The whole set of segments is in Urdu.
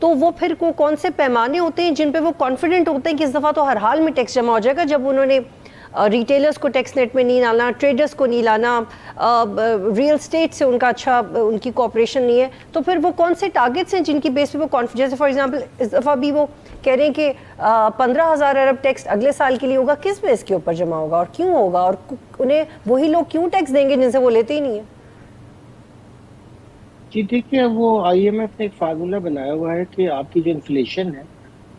تو وہ پھر کون سے پیمانے ہوتے ہیں جن پہ وہ کانفیڈنٹ ہوتے ہیں کہ اس دفعہ تو ہر حال میں ٹیکس جمع ہو جائے گا؟ جب انہوں نے ریٹیلرز کو ٹیکس نیٹ میں نہیں لانا، ٹریڈرز کو نہیں لانا، ریئل اسٹیٹ سے ان کا اچھا ان کی کوآپریشن نہیں ہے، تو پھر وہ کون سے ٹارگیٹس ہیں جن کی بیس پہ وہ جیسے فار ایگزامپل اس دفعہ بھی وہ کہہ رہے ہیں کہ 15,000 ارب ٹیکس اگلے سال کے لیے ہوگا، کس بیس کے اوپر جمع ہوگا اور کیوں ہوگا، اور انہیں وہی لوگ کیوں ٹیکس دیں گے جن سے وہ لیتے ہی نہیں ہیں؟ جی دیکھیے، وہ آئی ایم ایف نے ایک فارمولا بنایا ہوا ہے کہ آپ کی جو انفلیشن ہے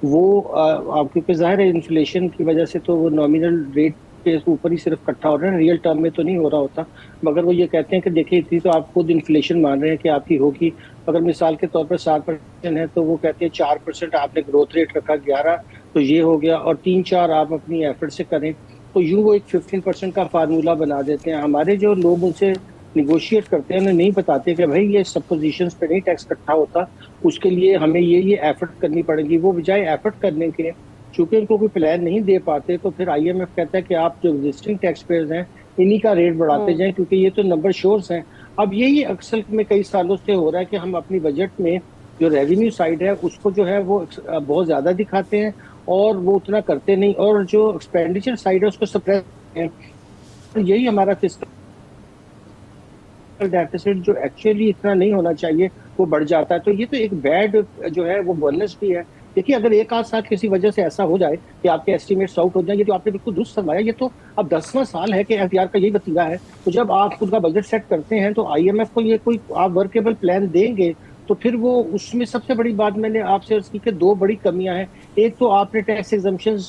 وہ آپ کیونکہ ظاہر ہے انفلیشن کی وجہ سے تو وہ نامینل ریٹ کے اوپر ہی صرف اکٹھا ہو رہا ہے، ریئل ٹرم میں تو نہیں ہو رہا ہوتا، مگر وہ یہ کہتے ہیں کہ دیکھیں اتنی تو آپ خود انفلیشن مان رہے ہیں کہ آپ کی ہوگی، اگر مثال کے طور پر 7% ہے تو وہ کہتے ہیں 4% آپ نے گروتھ ریٹ رکھا، 11 تو یہ ہو گیا، اور 3-4 آپ اپنی ایفرٹ سے کریں تو یوں وہ ایک 15% کا فارمولا بنا دیتے ہیں۔ ہمارے جو لوگ ان سے نیگوشیٹ کرتے ہیں انہیں نہیں بتاتے کہ بھائی یہ سب پوزیشنز پہ نہیں ٹیکس اکٹھا ہوتا، اس کے لیے ہمیں یہ ایفرٹ کرنی پڑے گی۔ وہ بجائے ایفرٹ کرنے کے چونکہ ان کو کوئی پلان نہیں دے پاتے تو پھر آئی ایم ایف کہتا ہے کہ آپ جو ایگزسٹنگ ٹیکس پیئرز ہیں انہی کا ریٹ بڑھاتے جائیں، کیونکہ یہ تو نمبر شورز ہیں۔ اب یہی اکثر میں کئی سالوں سے ہو رہا ہے کہ ہم اپنی بجٹ میں جو ریونیو سائڈ ہے اس کو جو ہے وہ بہت زیادہ دکھاتے ہیں اور وہ اتنا کرتے نہیں، اور جو ایکسپینڈیچر سائڈ ہے اس کو سپریس کرتے ہیں۔ یہی ہمارا فسکل ڈیفیسٹ جو ایکچولی اتنا نہیں ہونا چاہیے وہ بڑھ جاتا ہے، تو یہ تو ایک بیڈ جو ہے وہ بونس بھی ہے۔ دیکھیے اگر ایک آدھ سال کسی وجہ سے ایسا ہو جائے کہ آپ کے ایسٹیمیٹس آؤٹ ہو جائیں، یہ تو آپ نے بالکل درست فرمایا، یہ تو اب 10واں سال ہے کہ ایف ڈی آر کا یہی وتیرہ ہے، تو جب آپ خود کا بجٹ سیٹ کرتے ہیں تو آئی ایم ایف کو یہ کوئی آپ ورکیبل پلان دیں گے تو پھر وہ اس میں سب سے بڑی بات میں نے آپ سے عرض کی کہ 2 بڑی کمیاں ہیں۔ ایک تو آپ نے ٹیکس ایگزمپشنز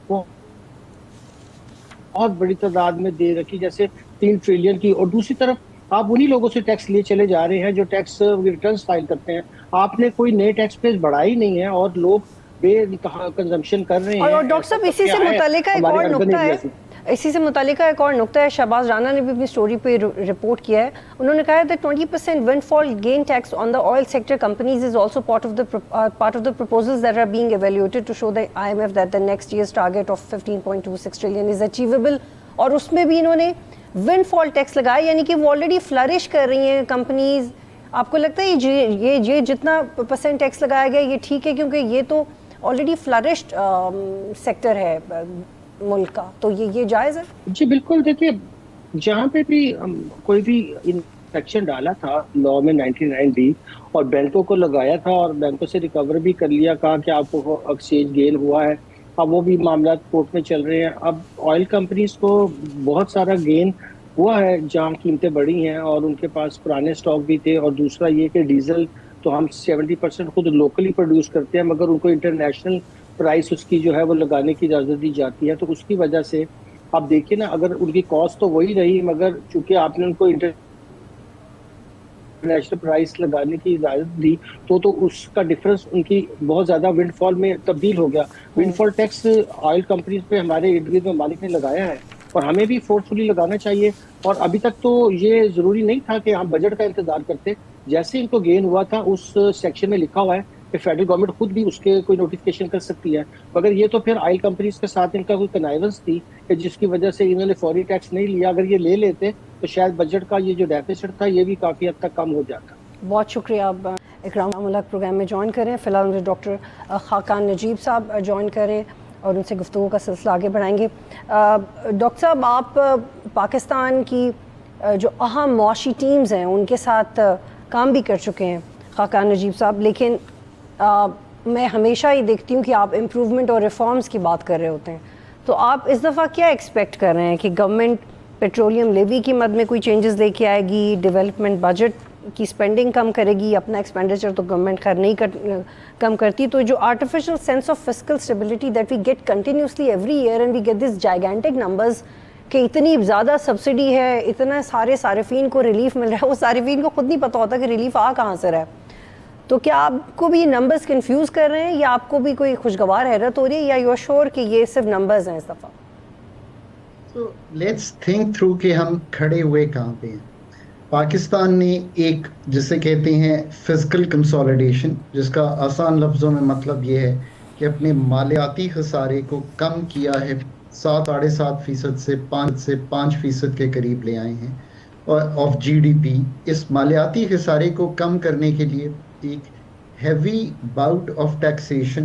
بہت بڑی تعداد میں دے رکھی، جیسے 3 ٹریلین کی، اور دوسری طرف آپ انہی لوگوں سے ٹیکس لیے چلے جا رہے ہیں جو ٹیکس ریٹرنز فائل کرتے ہیں۔ آپ نے کوئی نئے ٹیکس پیز بڑھائی نہیں ہے اور لوگ بے انتہا کنزمپشن کر رہے ہیں۔ اور ڈاکٹر ایسا صاحب طبقہ اسی سے ہے متعلقہ ایک ہمارے اور اربن نقطہ ہے، ایریاز میں۔ اسی سے متعلقہ ایک اور نقطہ ہے، شہباز رانا نے بھی اپنی سٹوری پہ رپورٹ کیا ہے، انہوں نے کہا ہے that 20% windfall gain tax on the oil sector companies is also part of the proposals that are being evaluated to show the IMF that the next year's target of 15.26 trillion is achievable۔ اور اس میں بھی انہوں نے ونڈ فال ٹیکس لگایا، یعنی کہ وہ آلریڈی فلرش کر رہی ہیں کمپنیز۔ آپ کو لگتا ہے یہ جتنا % ٹیکس لگایا گیا یہ ٹھیک ہے؟ کیونکہ یہ تو آلریڈی فلرشڈ سیکٹر ہے ملک کا، تو یہ جائز ہے؟ جی بالکل، دیکھیے جہاں پہ بھی کوئی بھی انفیکشن ڈالا تھا لا میں 99D اور بینکوں کو لگایا تھا اور بینکوں سے ریکور بھی کر لیا، کہا کہ آپ کو ایکسچینج گین ہوا ہے، اب وہ بھی معاملات کورٹ میں چل رہے ہیں۔ اب آئل کمپنیز کو بہت سارا گین ہوا ہے جہاں قیمتیں بڑھی ہیں اور ان کے پاس پرانے سٹاک بھی تھے، اور دوسرا یہ کہ ڈیزل تو ہم 70% خود لوکلی پروڈیوس کرتے ہیں، مگر ان کو انٹرنیشنل پرائس اس کی جو ہے وہ لگانے کی اجازت دی جاتی ہے، تو اس کی وجہ سے آپ دیکھیں نا، اگر ان کی کاسٹ تو وہی رہی مگر چونکہ آپ نے ان کو انٹرنیشنل پرائس لگانے کی اجازت دی تو اس کا ڈفرنس ان کی بہت زیادہ ونڈ فال میں تبدیل ہو گیا۔ ونڈ فال ٹیکس آئل کمپنیز پہ ہمارے ارد گرد ممالک نے لگایا ہے اور ہمیں بھی فورسفلی لگانا چاہیے، اور ابھی تک تو یہ ضروری نہیں تھا کہ ہم بجٹ کا انتظار کرتے، جیسے ان کو گین ہوا تھا اس سیکشن میں لکھا ہوا ہے کہ فیڈرل گورنمنٹ خود بھی اس کے کوئی نوٹیفکیشن کر سکتی ہے، مگر یہ تو پھر آئل کمپنیز کے ساتھ ان کا کوئی کنائونس تھی کہ جس کی وجہ سے انہوں نے فوری ٹیکس نہیں لیا۔ اگر یہ لے لیتے تو شاید بجٹ کا یہ جو ڈیفیسٹ تھا یہ بھی کافی حد تک کم ہو جاتا۔ بہت شکریہ آپ اکرام ملک پروگرام میں جوائن کریں۔ فی الحال مجھے ڈاکٹر خاقان نجیب صاحب جوائن کریں اور ان سے گفتگو کا سلسلہ آگے بڑھائیں گے۔ ڈاکٹر صاحب، آپ پاکستان کی جو اہم معاشی ٹیمز ہیں ان کے ساتھ کام بھی کر چکے ہیں خاقان نجیب صاحب، لیکن میں ہمیشہ ہی دیکھتی ہوں کہ آپ امپروومنٹ اور ریفارمز کی بات کر رہے ہوتے ہیں، تو آپ اس دفعہ کیا ایکسپیکٹ کر رہے ہیں کہ گورنمنٹ پیٹرولیم لیوی کی مد میں کوئی چینجز لے کے آئے گی، ڈیولپمنٹ بجٹ کی سپینڈنگ کم کرے گی؟ اپنا ایکسپینڈیچر تو گورنمنٹ خیر نہیں کم کرتی، تو جو artificial sense of fiscal stability that we get continuously every year and we get this gigantic numbers کہ اتنی زیادہ سبسڈی ہے، اتنا سارے صارفین کو ریلیف مل رہا ہے، وہ صارفین کو خود نہیں پتہ ہوتا کہ ریلیف کہاں سے رہا ہے، تو کیا آپ کو بھی یہ نمبرز کنفیوز کر رہے ہیں یا آپ کو بھی کوئی خوشگوار حیرت ہو رہی ہے، یا یو آر شور کہ یہ صرف نمبرز ہیں اس دفعہ؟ So let's think through کہ ہم کھڑے ہوئے کہاں پہ ہیں۔ پاکستان نے ایک جسے کہتے ہیں فزیکل کنسولیڈیشن، جس کا آسان لفظوں میں مطلب یہ ہے کہ اپنے مالیاتی خسارے کو کم کیا ہے، 7.5% سے 5% کے قریب لے آئے ہیں، اور آف جی ڈی پی۔ اس مالیاتی خسارے کو کم کرنے کے لیے ایک heavy bout of taxation,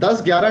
10-11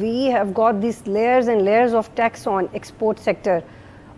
we have got these layers and layers of tax on export sector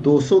200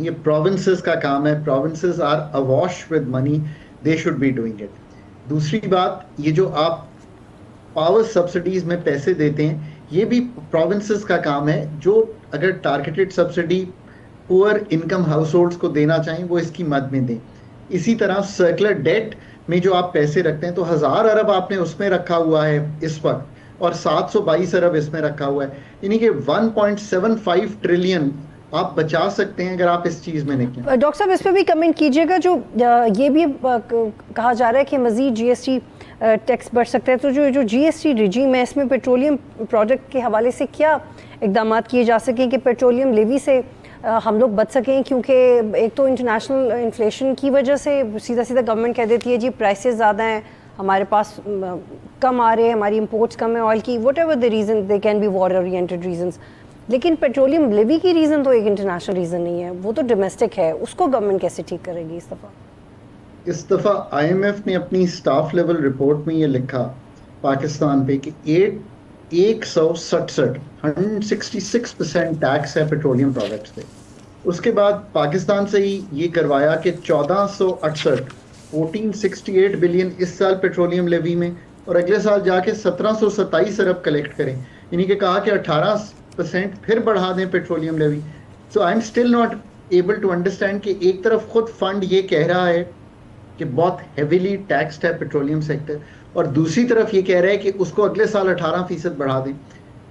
یہ پروونسز کا کام ہے, provinces are awash with money, they should be doing it. دوسری بات, یہ جو آپ پاور سبسڈیز میں پیسے دیتے ہیں, یہ بھی پروونسز کا کام ہے, جو اگر ٹارگیٹڈ سبسڈی پور انکم ہاؤس ہولڈس کو دینا چاہیں وہ اس کی مد میں دیں. اسی طرح سرکولر ڈیٹ میں جو آپ پیسے رکھتے ہیں, تو 1000 ارب آپ نے اس میں رکھا ہوا ہے اس وقت, اور 722 ارب اس میں رکھا ہوا ہے, یعنی کہ 1.75 ٹریلین آپ بچا سکتے ہیں اگر آپ اس چیز میں نکلیں. ڈاکٹر صاحب اس پہ بھی کمنٹ کیجیے گا, جو یہ بھی کہا جا رہا ہے کہ مزید جی ایس ٹی ٹیکس بڑھ سکتا ہے, تو جو جی ایس ٹی رجیم ہے اس میں پیٹرولیم پروڈکٹ کے حوالے سے کیا اقدامات کیے جا سکیں کہ پیٹرولیم لیوی سے ہم لوگ بچ سکیں, کیونکہ ایک تو انٹرنیشنل انفلیشن کی وجہ سے سیدھا سیدھا گورنمنٹ کہہ دیتی ہے جی پرائسز زیادہ ہیں, ہمارے پاس کم آ رہے ہیں, ہماری امپورٹس کم ہیں آئل کی, whatever the reason, they can be war oriented reasons, لیکن پیٹرولیم لیوی کی ریزن تو ایک انٹرنیشنل ریزن نہیں ہے, وہ تو ڈومیسٹک ہے, اس کو گورنمنٹ کیسے ٹھیک کرے گی اس دفعہ؟ اس دفعہ آئی ایم ایف نے اپنی اسٹاف لیول رپورٹ میں یہ لکھا پاکستان پہ کہ 166% ٹیکس ہے پیٹرولیم پروڈکٹس پہ. اس کے بعد پاکستان سے ہی یہ کروایا کہ 1468 بلین اس سال پیٹرولیم لیوی میں, اور اگلے سال جا کے 1727 ارب کلیکٹ کریں, یعنی کہ کہا کہ 18% پھر بڑھا دیں petroleum levy. So I am still not able to understand کہ ایک طرف خود فنڈ یہ کہہ رہا ہے کہ بہت ہیویلی ٹیکسڈ ہے پیٹرولیم سیکٹر, اور دوسری طرف یہ کہہ رہا ہے کہ اس کو اگلے سال 18% بڑھا دیں.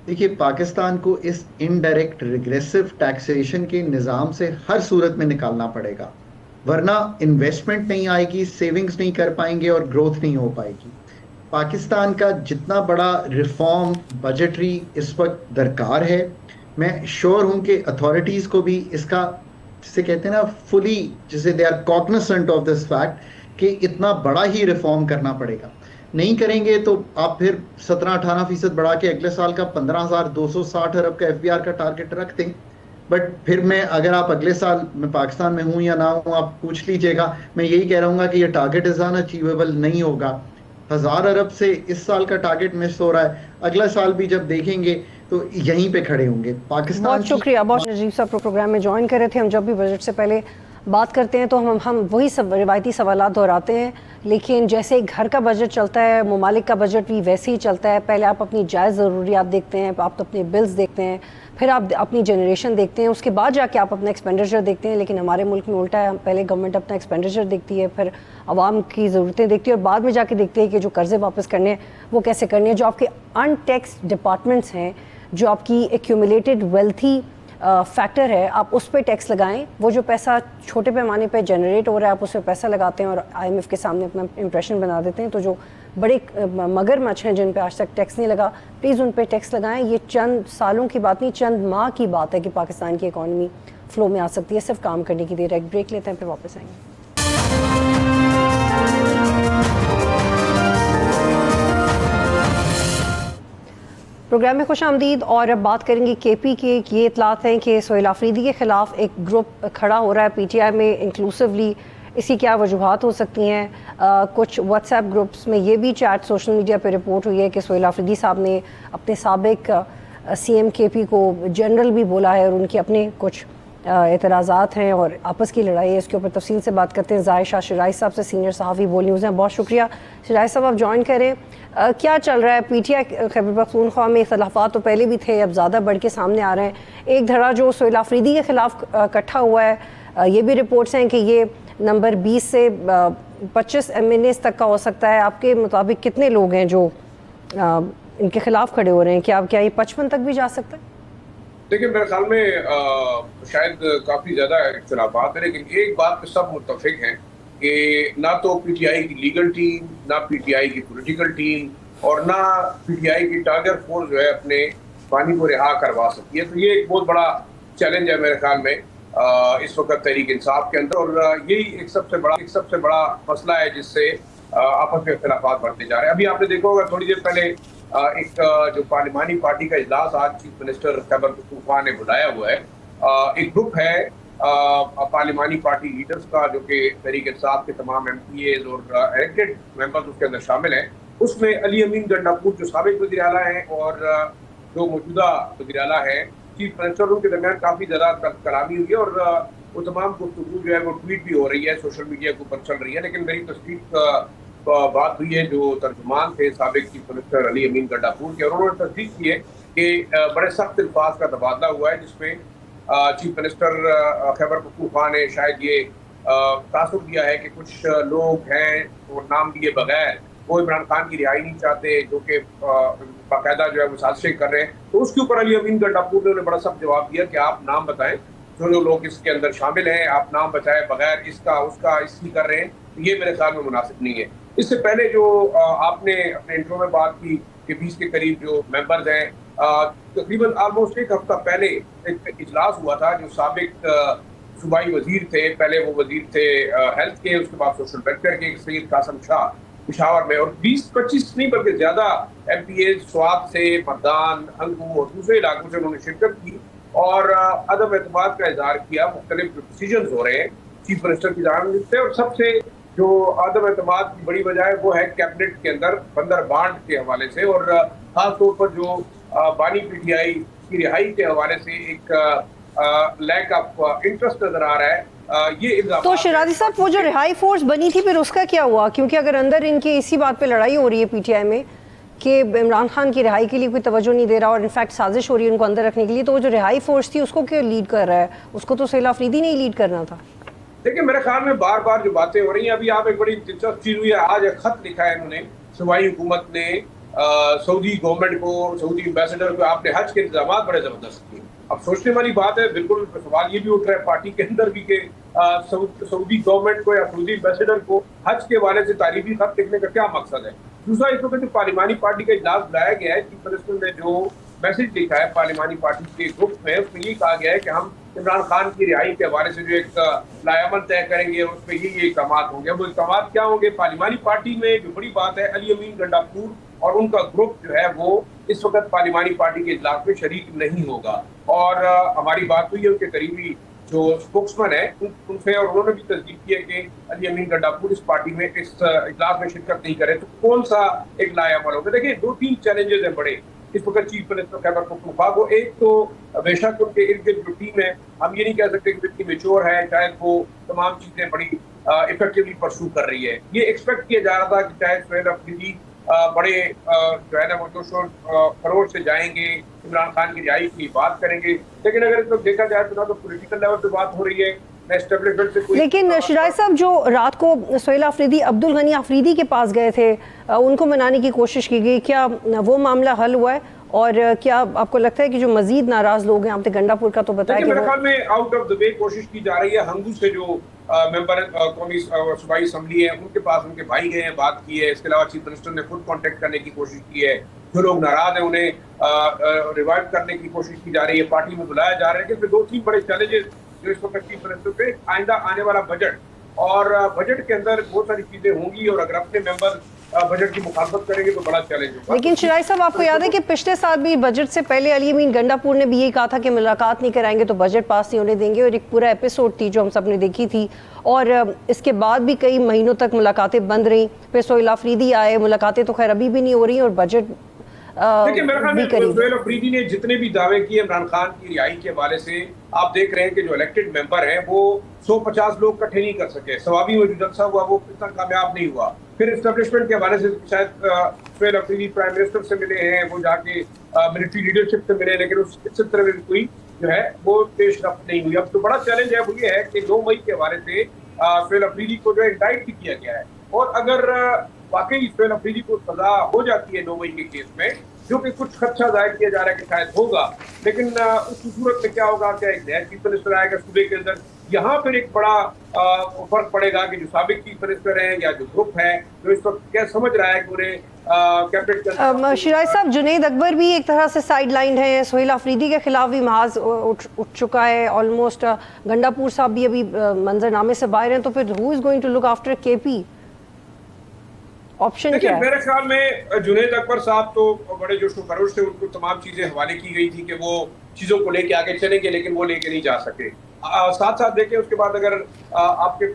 دیکھیے پاکستان کو اس انڈائریکٹ ریگریسو ٹیکسیشن کے نظام سے ہر صورت میں نکالنا پڑے گا, ورنہ انویسٹمنٹ نہیں آئے گی, سیونگز نہیں کر پائیں گے اور گروتھ نہیں ہو پائے گی. پاکستان کا جتنا بڑا ریفارم بجٹری اس وقت درکار ہے, میں شور ہوں کہ اتھارٹیز کو بھی اس کا, جسے کہتے ہیں نا فلی, جسے they are cognizant of this fact کہ اتنا بڑا ہی ریفارم کرنا پڑے گا. نہیں کریں گے تو آپ پھر 17-18% بڑھا کے اگلے سال کا 15,260 ارب کا ایف بی آر کا ٹارگٹ رکھ دیں. بٹ پھر میں, اگر آپ اگلے سال میں پاکستان میں ہوں یا نہ ہوں, آپ پوچھ لیجئے گا, میں یہی کہہ رہا ہوں گا کہ یہ ٹارگٹ از ان اچیویبل نہیں ہوگا. 1000 ارب سے اس سال کا ٹارگٹ مس ہو رہا ہے, اگلا سال بھی جب دیکھیں گے تو یہیں پہ کھڑے ہوں گے. پاکستان بہت شکریہ, بہت عجیب صاحب پروگرام میں جوائن کر رہے تھے. ہم جب بھی بجٹ سے پہلے بات کرتے ہیں تو ہم وہی سب روایتی سوالات دہراتے ہیں, لیکن جیسے گھر کا بجٹ چلتا ہے, ممالک کا بجٹ بھی ویسے ہی چلتا ہے. پہلے آپ اپنی جائز ضروریات دیکھتے ہیں, آپ اپنے بلز دیکھتے ہیں, پھر آپ اپنی جنریشن دیکھتے ہیں, اس کے بعد جا کے آپ اپنا ایکسپینڈیچر دیکھتے ہیں. لیکن ہمارے ملک میں الٹا ہے, پہلے گورنمنٹ اپنا ایکسپینڈیچر دیکھتی ہے, پھر عوام کی ضرورتیں دیکھتی ہے, اور بعد میں جا کے دیکھتے ہیں کہ جو قرضے واپس کرنے ہیں وہ کیسے کرنے ہیں. جو آپ کے ان ٹیکس ڈپارٹمنٹس ہیں, جو آپ کی ایکیومولیٹڈ ویلتھی فیکٹر ہے, آپ اس پہ ٹیکس لگائیں. وہ جو پیسہ چھوٹے پیمانے پہ جنریٹ ہو رہا ہے, آپ اس پہ پیسہ لگاتے ہیں اور آئی ایم ایف کے سامنے اپنا امپریشن بنا دیتے ہیں. تو جو بڑے مگر مچھ ہیں جن پہ آج تک ٹیکس نہیں لگا, پلیز ان پہ ٹیکس لگائیں. یہ چند سالوں کی بات نہیں, چند ماہ کی بات ہے کہ پاکستان کی اکانومی فلو میں آ سکتی ہے, صرف کام کرنے کی دیر ہے. ایک بریک لیتے ہیں, پھر واپس آئیں گے. پروگرام میں خوش آمدید. اور اب بات کریں گے کے پی کے. یہ اطلاعات ہیں کہ سہیل آفریدی کے خلاف ایک گروپ کھڑا ہو رہا ہے پی ٹی آئی میں انکلوسیولی. اس کی کیا وجوہات ہو سکتی ہیں؟ کچھ واٹس ایپ گروپس میں یہ بھی چیٹ سوشل میڈیا پہ رپورٹ ہوئی ہے کہ سہیل آفریدی صاحب نے اپنے سابق سی ایم کے پی کو جنرل بھی بولا ہے, اور ان کے اپنے کچھ اعتراضات ہیں اور آپس کی لڑائی ہے. اس کے اوپر تفصیل سے بات کرتے ہیں ظاہر شاہ شرائع صاحب سے, سینئر صحافی بول نیوز ہیں. بہت شکریہ شرائع صاحب, آپ جوائن کریں. کیا چل رہا ہے P T I Khyber Pakhtunkhwa میں؟ اختلافات تو پہلے بھی تھے, اب زیادہ بڑھ کے سامنے آ رہے ہیں. ایک دھڑا جو سہیل آفریدی کے خلاف اکٹھا ہوا ہے, یہ بھی رپورٹس ہیں کہ یہ نمبر 20 سے 25 MNAs تک کا ہو سکتا ہے. آپ کے مطابق کتنے لوگ ہیں جو ان کے خلاف کھڑے ہو رہے ہیں؟ کیا یہ 55 تک بھی جا سکتا ہے؟ دیکھیں میرے خیال میں شاید کافی زیادہ اختلافات ہیں, لیکن ایک بات پہ سب متفق ہیں کہ نہ تو پی ٹی آئی کی لیگل ٹیم, نہ پی ٹی آئی کی پولیٹیکل ٹیم, اور نہ پی ٹی آئی کی ٹاگر فورس جو ہے اپنے پانی کو رہا کروا سکتی ہے. تو یہ ایک بہت بڑا چیلنج ہے میرے خیال میں اس وقت تحریک انصاف کے اندر, اور یہی ایک سب سے بڑا مسئلہ ہے جس سے آپس میں اختلافات بڑھتے جا رہے ہیں. ابھی آپ نے دیکھا ہوگا تھوڑی دیر پہلے ایک جو پارلیمانی پارٹی کا اجلاس آج چیف منسٹر خیبر پختونخوا نے بلایا ہوا ہے. ایک گروپ ہے پارلیمانی پارٹی لیڈرز کا جو کہ تحریک انصاف کے تمام ایم پی ایز اور الیکٹڈ ممبرز اس کے اندر شامل ہیں. اس میں علی امین گنڈاپور جو سابق وزیر اعلیٰ ہیں اور جو موجودہ وزیر اعلیٰ ہیں, چیف منسٹر, ان کے درمیان کافی زیادہ کلامی ہوئی ہے, اور وہ تمام گفتگو جو ہے وہ ٹویٹ بھی ہو رہی ہے, سوشل میڈیا کے اوپر چل رہی ہے. لیکن میری تصدیق بات ہوئی ہے جو ترجمان تھے سابق چیف منسٹر علی امین گنڈاپور کے, اور انہوں نے تصدیق کی ہے کہ بڑے سخت الفاظ کا تبادلہ ہوا ہے جس میں چیف منسٹر خیبر پختونخوا نے شاید یہ تاثر دیا ہے کہ کچھ لوگ ہیں وہ نام دیے بغیر وہ عمران خان کی رہائی نہیں چاہتے, جو کہ باقاعدہ جو ہے وہ سازشیں کر رہے ہیں. تو اس کے اوپر علی امین گنڈاپور نے انہیں بڑا سخت جواب دیا کہ آپ نام بتائیں جو لوگ اس کے اندر شامل ہیں, آپ نام بتائیں بغیر اس کا اس کی کر رہے ہیں, یہ میرے خیال میں مناسب نہیں ہے. اس سے پہلے جو آپ نے اپنے انٹرو میں بات کی کہ 20 کے قریب جو ممبرز ہیں, تقریباً آلموسٹ ایک ہفتہ پہلے ایک اجلاس ہوا تھا جو سابق صوبائی وزیر تھے, پہلے وہ وزیر تھے ہیلتھ کے, اس کے بعد سوشل ویلفیئر کے, سید قاسم شاہ پشاور میں, اور 20-25 نہیں بلکہ زیادہ ایم پی اے سوات سے, مردان, ہنگو اور دوسرے علاقوں سے انہوں نے شرکت کی اور عدم اعتماد کا اظہار کیا. مختلف جو ڈیسیجنز ہو رہے ہیں چیف منسٹر کی جانب سے, اور سب سے جو عدم اعتماد کی بڑی وجہ ہے وہ ہے کیبنٹ کے اندر بندر بانٹ کے حوالے سے, اور خاص طور پر جو بانی پی ٹی آئی کی رہائی کے حوالے سے ایک لیک آف انٹرسٹ نظر آ رہا ہے. یہ تو شیرازی صاحب وہ جو رہائی فورس بنی تھی پھر اس کا کیا ہوا؟ کیونکہ اگر اندر ان کی اسی بات پہ لڑائی ہو رہی ہے پی ٹی آئی میں کہ عمران خان کی رہائی کے لیے کوئی توجہ نہیں دے رہا اور انفیکٹ سازش ہو رہی ہے ان کو اندر رکھنے کے لیے, تو وہ جو رہائی فورس تھی اس کو کیوں لیڈ کر رہا ہے؟ اس کو تو سہیل آفریدی نے ہی لیڈ کرنا تھا. دیکھیں میرے خیال میں بار بار جو باتیں ہو رہی ہیں, ابھی آپ ایک بڑی دلچسپ چیز ہوئی ہے, آج ایک خط لکھا ہے انہوں نے, صوبائی حکومت نے سعودی گورنمنٹ کو, سعودی امبیسڈر کو, آپ نے حج کے انتظامات بڑے زبردست کیے. اب سوچنے والی بات ہے, بالکل سوال یہ بھی اٹھ رہا ہے پارٹی کے اندر بھی کہ سعودی گورنمنٹ کو یا سعودی امبیسڈر کو حج کے حوالے سے تعریفی خط لکھنے کا کیا مقصد ہے. دوسرا, اس وقت جو پارلیمانی پارٹی کا اجلاس بلایا گیا ہے, چیف منسٹر نے جو میسج لکھا ہے پارلیمانی پارٹی کے گروپ میں, اس میں یہ کہا گیا ہے کہ ہم عمران خان کی رہائی کے حوالے سے جو ایک لائحہ عمل طے کریں گے, اس میں یہ اقدامات ہوں گے. وہ اقدامات کیا ہوں گے؟ پارلیمانی پارٹی میں جو بڑی بات ہے, علی امین گنڈاپور اور ان کا گروپ جو ہے وہ اس وقت پارلیمانی پارٹی کے اجلاس میں شریک نہیں ہوگا. اور ہماری بات ہوئی ہے ان کے قریبی جو اسپوکسمین ہے ان سے, اور انہوں نے بھی تصدیق کی ہے کہ علی امین گنڈاپور اس پارٹی میں اس اجلاس میں شرکت نہیں کرے. تو کون سا ایک لائحہ عمل ہوگا؟ دیکھیں 2-3 چیلنجز ہیں بڑے اس وقت چیف منسٹر خیبر پختونخوا کو. ایک تو بے شک ان کے ارد گرد جو ٹیم ہے, ہم یہ نہیں کہہ سکتے کہ اتنی میچور ہے, شاید وہ تمام چیزیں بڑی افیکٹولی پرسو کر رہی ہے. یہ ایکسپیکٹ کیا جا رہا تھا کہ شاید سہیل آفریدی بڑے جو ہے نا وہ جوش و خروش سے جائیں گے, عمران خان کی رہائی کی بات کریں گے. لیکن اگر اس وقت دیکھا جائے تو نہ تو پولیٹیکل لیول پہ بات ہو رہی ہے, نہ اسٹیبلشمنٹ سے کوئی. لیکن شیراز صاحب جو رات کو سہیل آفریدی عبدالغنی آفریدی کے پاس گئے تھے, ان کو منانے کی کوشش کی گئی, کیا وہ معاملہ حل ہوا ہے؟ اور کیا آپ کو لگتا ہے کہ جو مزید ناراض لوگ ہیں, آپ نے گنڈاپور کا تو بتایا کہ میرے خیال میں آؤٹ آف دا وے کوشش کی جا رہی ہے. ہنگو سے جو ممبر قومی صوبائی اسمبلی ہے ان کے پاس ان کے بھائی گئے ہیں, بات کی ہے. اس کے علاوہ چیف منسٹر نے خود کانٹیکٹ کرنے کی کوشش کی ہے. جو لوگ ناراض ہیں انہیں ریوائیو کرنے کی کوشش کی جا رہی ہے, پارٹی میں بلایا جا رہا ہے. کہ 2-3 بڑے چیلنجز جو اس وقت چیف منسٹر پہ, آئندہ آنے والا بجٹ, اور بجٹ کے اندر بہت ساری چیزیں ہوں گی, اور اگر اپنے ممبر بجٹ کی مخالفت کریں گے تو بڑا چیلنج ہوگا. لیکن شیراز صاحب آپ کو یاد ہے کہ پچھلے سال بھی بجٹ سے پہلے علی امین گنڈاپور نے بھی یہی کہا تھا کہ ملاقات نہیں کرائیں گے تو بجٹ پاس نہیں ہونے دیں گے, اور ایک پورا ایپیسوڈ تھی جو ہم سب نے دیکھی تھی, اور اس کے بعد بھی کئی مہینوں تک ملاقاتیں بند رہیں. پھر سہیل آفریدی آئے, ملاقاتیں تو خیر ابھی بھی نہیں ہو رہی, اور بجٹ دیکھیں میرے خیال میں سہیل آفریدی نے جتنے بھی دعوے کیے عمران خان کی رہائی کے حوالے سے, آپ دیکھ رہے ہیں کہ جو الیکٹڈ ممبر ہیں وہ 150 لوگ اکٹھے نہیں کر سکے. سوابی میں جو جلسہ ہوا وہ اتنا کامیاب نہیں ہوا. پھر اسٹیبلشمنٹ کے حوالے سے شاید سہیل آفریدی پرائم منسٹر سے ملے ہیں, وہ جا کے ملٹری لیڈرشپ سے ملے, لیکن اس طرح میں کوئی جو ہے وہ پیش رفت نہیں ہوئی. اب تو بڑا چیلنج ہے وہ یہ ہے کہ 9 مئی کے حوالے سے سہیل آفریدی کو جو انڈائٹ بھی کیا گیا ہے, اور اگر واقعی سہیل آفریدی کو سزا ہو جاتی ہے 9 مئی کے کیس میں, جو کہ کچھ خدشہ ظاہر کیا جا رہا ہے کہ شاید ہوگا, لیکن اس صورت میں کیا ہوگا, کیا ایک نیا چیف منسٹر آئے گا صوبے کے اندر, یہاں پھر ایک بڑا فرق پڑے گا کہ جو سابق چیف منسٹر ہیں یا جو گروپ ہے جو اس وقت کیا سمجھ رہا ہے کہ انہیں کیبنٹ. شیراز صاحب جنید اکبر بھی ایک طرح سے سائیڈ لائنڈ ہے, سہیل آفریدی کے خلاف بھی محاذ اٹھ چکا ہے آلموسٹ, گنڈاپور صاحب بھی ابھی منظر نامے سے باہر ہیں, تو پھر who is going to look after KP؟ Option کیا ہے؟ میرے خیال میں جنید اکبر صاحب تو بڑے جوش و خروش سے ان کو تمام چیزیں حوالے کی گئی تھی کہ وہ چیزوں کو لے کے آگے چلیں گے, لیکن وہ لے کے نہیں جا سکے. ساتھ ساتھ دیکھیں اس کے بعد اگر آپ کے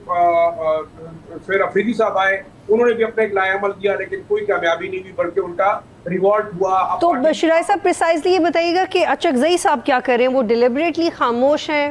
سہیل آفریدی صاحب آئے, انہوں نے بھی اپنا ایک لائحہ عمل دیا, لیکن کوئی کامیابی نہیں ہوئی, بلکہ ان کا ریوارڈ ہوا. تو شیراز صاحب پریسائزلی یہ بتائیے گا کہ اچک زئی صاحب کیا کر رہے ہیں, وہ ڈیلیبریٹلی خاموش ہیں؟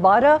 12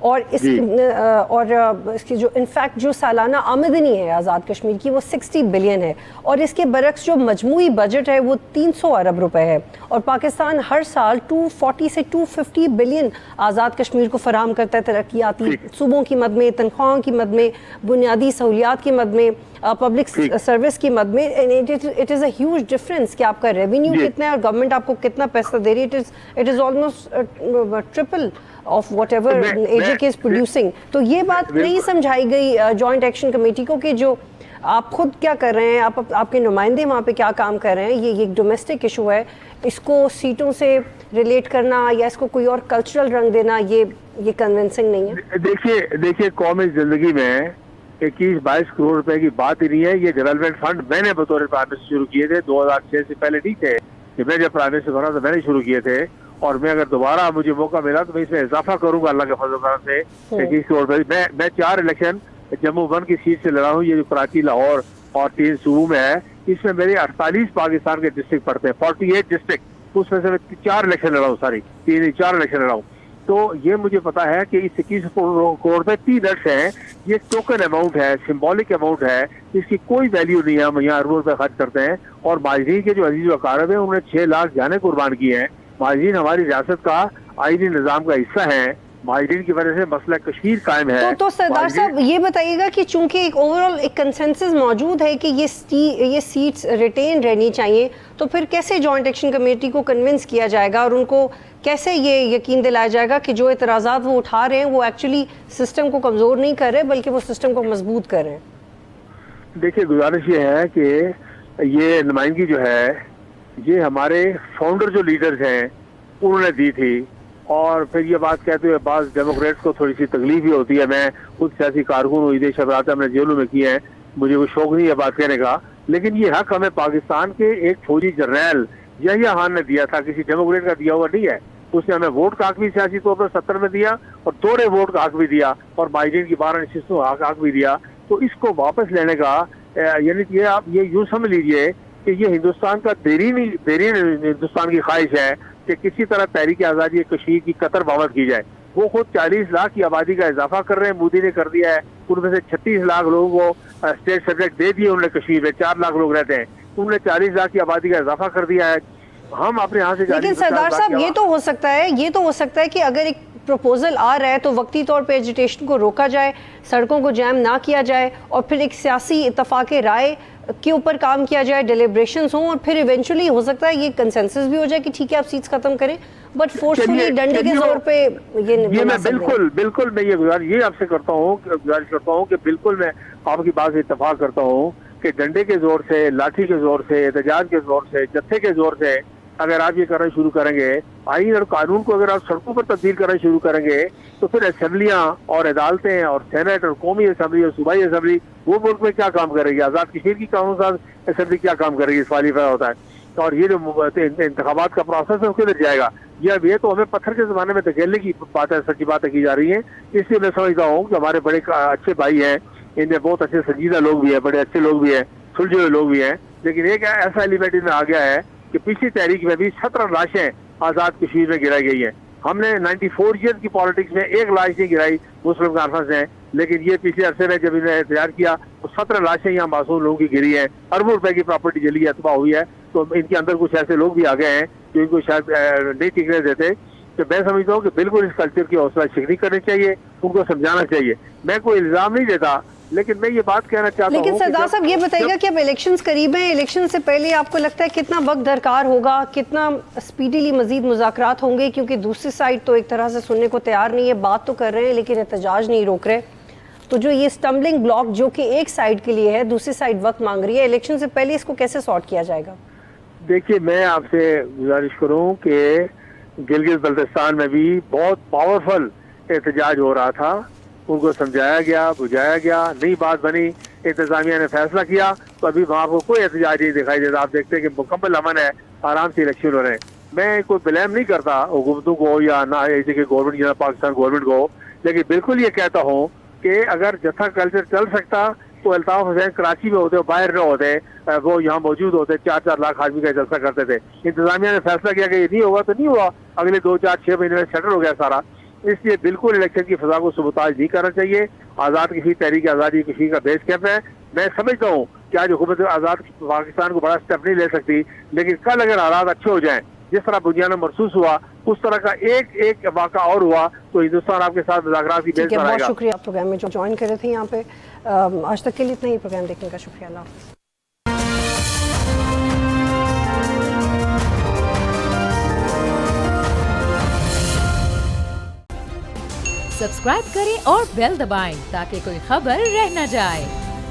اور اس کی جو انفیکٹ جو سالانہ آمدنی ہے آزاد کشمیر کی وہ 60 بلین ہے، اور اس کے برعکس جو مجموعی بجٹ ہے وہ 300 ارب روپے ہے، اور پاکستان ہر سال 240 سے 250 بلین آزاد کشمیر کو فراہم کرتا ہے ترقیاتی صوبوں کی مد میں، تنخواہوں کی مد میں، بنیادی سہولیات کی مد میں، پبلک سروس کی مد میں. It is a huge difference کہ آپ کا ریونیو کتنا ہے اور گورنمنٹ آپ کو کتنا پیسہ دے رہی ہے. It is almost triple of whatever A J K is producing. تو یہ بات نہیں سمجھائی گئی جوائنٹ ایکشن کمیٹی کو کہ جو آپ خود کیا کر رہے ہیں، آپ کے نمائندے وہاں پہ کیا کام کر رہے ہیں، یہ ایک ڈومیسٹک ایشو ہے، اس کو سیٹوں سے ریلیٹ کرنا یا اس کو کوئی اور کلچرل رنگ دینا یہ کنونسنگ نہیں ہے. دیکھیے قومی زندگی میں 21-22 کروڑ روپے کی بات ہی نہیں ہے. یہ ڈیولپمنٹ فنڈ میں نے بطور پرائم منسٹر شروع کیے تھے 2006 سے پہلے نہیں تھے. میں جب پرائم منسٹر بنا تو میں نے شروع کیے تھے، اور میں اگر دوبارہ مجھے موقع ملا تو میں اس میں اضافہ کروں گا اللہ کے فضل و کرم سے 21 کروڑ روپے. میں 4 الیکشن جموں 1 کی سیٹ سے لڑا ہوں، یہ جو کراچی، لاہور اور 3 صوبوں میں ہے. اس میں میرے 48 پاکستان کے ڈسٹرکٹ پڑتے ہیں، 48 ڈسٹرکٹ، اس میں سے میں 4 الیکشن لڑا ہوں، 4 الیکشن لڑا ہوں. تو یہ مجھے پتا ہے کہ اس 21 کروڑ پہ 3 نٹس ہیں. یہ ٹوکن اماؤنٹ ہے، سمبولک اماؤنٹ ہے، اس کی کوئی ویلیو نہیں ہے. ہم یہاں اربوں روپے خرچ کرتے ہیں، اور ماجرین کے جو عزیز و اقارب ہیں انہوں نے 6 لاکھ جانیں قربان کیے ہیں. ماجرین ہماری ریاست کا آئینی نظام کا حصہ ہیں. ماجرین کی وجہ سے مسئلہ کشمیر قائم ہے. تو سردار صاحب یہ بتائیے گا کہ چونکہ ایک اوور آل ایک کنسنسس موجود ہے کہ یہ سیٹس ریٹین رہنی چاہیے، تو پھر کیسے جوائنٹ ایکشن کمیٹی کو کنونس کیا جائے گا اور ان کو کیسے یہ یقین دلایا جائے گا کہ جو اعتراضات وہ اٹھا رہے ہیں وہ ایکچولی سسٹم کو کمزور نہیں کر رہے بلکہ وہ سسٹم کو مضبوط کر رہے ہیں؟ دیکھیے گزارش یہ ہے کہ یہ نمائندگی جو ہے یہ ہمارے فاؤنڈر جو لیڈرز ہیں انہوں نے دی تھی. اور پھر یہ بات کہتے ہوئے بعض ڈیموکریٹس کو تھوڑی سی تکلیف بھی ہوتی ہے. میں خود سیاسی کارکن ہوں، عید شبرات ہم نے جیلوں میں کیے ہیں، مجھے کوئی شوق نہیں ہے بات کہنے کا، لیکن یہ حق ہمیں پاکستان کے ایک فوجی جرنیل یحییٰ خان نے دیا تھا، کسی ڈیموکریٹ کا دیا ہوا نہیں ہے. اس نے ہمیں ووٹ کا حق بھی سیاسی طور پر 70 میں دیا، اور دوہرے ووٹ کا حق بھی دیا، اور ماجرین کی 12 نشستوں کا حق بھی دیا. تو اس کو واپس لینے کا یعنی یہ آپ یہ یوں سمجھ لیجئے کہ یہ ہندوستان کا دیرین ہندوستان کی خواہش ہے کہ کسی طرح تحریک آزادی کشمیر کی قطر بابت کی جائے. وہ خود 40 لاکھ کی آبادی کا اضافہ کر رہے ہیں، مودی نے کر دیا ہے. ان میں سے 36 لاکھ لوگوں کو اسٹیٹ سبجیکٹ دے دیے انہوں نے. کشمیر میں 4 لاکھ لوگ رہتے ہیں، انہوں نے 40 لاکھ کی آبادی کا اضافہ کر دیا ہے. ہم اپنے یہاں سے لیکن سردار صاحب یہ تو ہو سکتا ہے کہ اگر ایک پروپوزل آ رہا ہے تو وقتی طور پہ ایجیٹیشن کو روکا جائے، سڑکوں کو جیم نہ کیا جائے، اور پھر ایک سیاسی اتفاق رائے کے اوپر کام کیا جائے، ڈیلیبریشنز ہوں، اور پھر ایونچولی ہو سکتا ہے یہ کنسنسس بھی ہو جائے کہ ٹھیک ہے آپ سیٹس ختم کریں، بٹ فورسفلی ڈنڈے کے زور پہ یہ میں بالکل میں یہ گزارش آپ سے کرتا ہوں کہ بالکل میں آپ کی بات سے اتفاق کرتا ہوں کہ ڈنڈے کے زور سے، لاٹھی کے زور سے، احتجاج کے زور سے، جتھے کے زور سے اگر آپ یہ کرنا شروع کریں گے، آئین اور قانون کو اگر آپ سڑکوں پر تبدیل کرنا شروع کریں گے، تو پھر اسمبلیاں اور عدالتیں اور سینٹ اور قومی اسمبلی اور صوبائی اسمبلی وہ ملک میں کیا کام کرے گی؟ آزاد کشمیر کی قانون ساز اسمبلی کیا کام کرے گی؟ سوال یہ ہوتا ہے. اور یہ جو انتخابات کا پروسیس ہے وہ کدھر جائے گا؟ یہ تو ہمیں پتھر کے زمانے میں دھکیلنے کی باتیں، سچی باتیں کی جا رہی ہیں. اس لیے میں سمجھتا ہوں کہ ہمارے بڑے اچھے بھائی ہیں، ان میں بہت اچھے سنجیدہ لوگ بھی ہیں، بڑے اچھے لوگ بھی ہیں، سلجھے ہوئے لوگ بھی ہیں، لیکن ایک ایسا ایلیمنٹ میں آ گیا ہے کہ پچھلی تحریک میں بھی 17 لاشیں آزاد کشمیر میں گرائی گئی ہیں. ہم نے 94 ایئر کی پالیٹکس میں ایک لاش نہیں گرائی مسلم کانفرنس نے، لیکن یہ پچھلے عرصے میں جب انہوں نے احتجاج کیا تو 17 لاشیں یہاں معصوم لوگوں کی گری ہیں، اربوں روپے کی پراپرٹی جلی ہے، تباہ ہوئی ہے. تو ان کے اندر کچھ ایسے لوگ بھی آ گئے ہیں جو ان کو شاید نہیں ٹکنے دیتے. تو میں سمجھتا ہوں کہ بالکل اس کلچر کی حوصلہ شکنی کرنی چاہیے، ان کو سمجھانا چاہیے. میں کوئی الزام نہیں دیتا، لیکن میں یہ بات کہنا چاہتا ہوں. لیکن سردار صاحب یہ بتائیے گا کہ اب الیکشنز قریب ہیں، الیکشن سے پہلے آپ کو لگتا ہے کتنا وقت درکار ہوگا، کتنا اسپیڈیلی مزید مذاکرات ہوں گے؟ کیونکہ دوسری سائڈ تو ایک طرح سے سننے کو تیار نہیں ہے، بات تو کر رہے ہیں لیکن احتجاج نہیں روک رہے. تو جو یہ اسٹمبلنگ بلاک جو کہ ایک سائڈ کے لیے ہے، دوسری سائڈ وقت مانگ رہی ہے، الیکشن سے پہلے اس کو کیسے سارٹ کیا جائے گا؟ دیکھیے میں آپ سے گزارش کروں کہ گلگت بلتستان میں بھی بہت پاورفل احتجاج ہو رہا تھا، ان کو سمجھایا گیا، بجھایا گیا، نہیں بات بنی، انتظامیہ نے فیصلہ کیا، تو ابھی وہاں کو کوئی احتجاج نہیں دکھائی دیتا. آپ دیکھتے ہیں کہ مکمل امن ہے، آرام سے الیکشن ہو رہے ہیں. میں کوئی بلیم نہیں کرتا حکومتوں کو یا نہ ایسے کہ گورنمنٹ یا پاکستان گورنمنٹ کو، لیکن بالکل یہ کہتا ہوں کہ اگر جتھا کلچر چل سکتا تو الطاف حسین کراچی میں ہوتے، باہر نہ ہوتے، وہ یہاں موجود ہوتے، 4-4 لاکھ آدمی کا جلسہ کرتے تھے. انتظامیہ نے فیصلہ کیا کہ یہ نہیں ہوگا تو نہیں ہوا، اگلے 2-4-6 مہینے میں سیٹل ہو گیا سارا. اس لیے بالکل الیکشن کی فضا کو سبوتاج نہیں کرنا چاہیے. آزاد کشید تحریک آزادی کشید کا بیس کیمپ ہے. میں سمجھتا ہوں کہ آج حکومت آزاد پاکستان کو بڑا اسٹیپ نہیں لے سکتی, لیکن کل اگر حالات اچھے ہو جائیں جس طرح بنیاد محسوس ہوا اس طرح کا ایک واقعہ اور ہوا تو ہندوستان آپ کے ساتھ مذاکرات کی بیس بنائے گا. بہت شکریہ آپ پروگرام میں جو جوائن کر رہے تھے یہاں پہ. آج تک کے لیے اتنا ہی. پروگرام دیکھنے کا شکریہ. اللہ حافظ. سبسکرائب کریں اور بیل دبائیں تاکہ کوئی خبر رہ نہ جائے.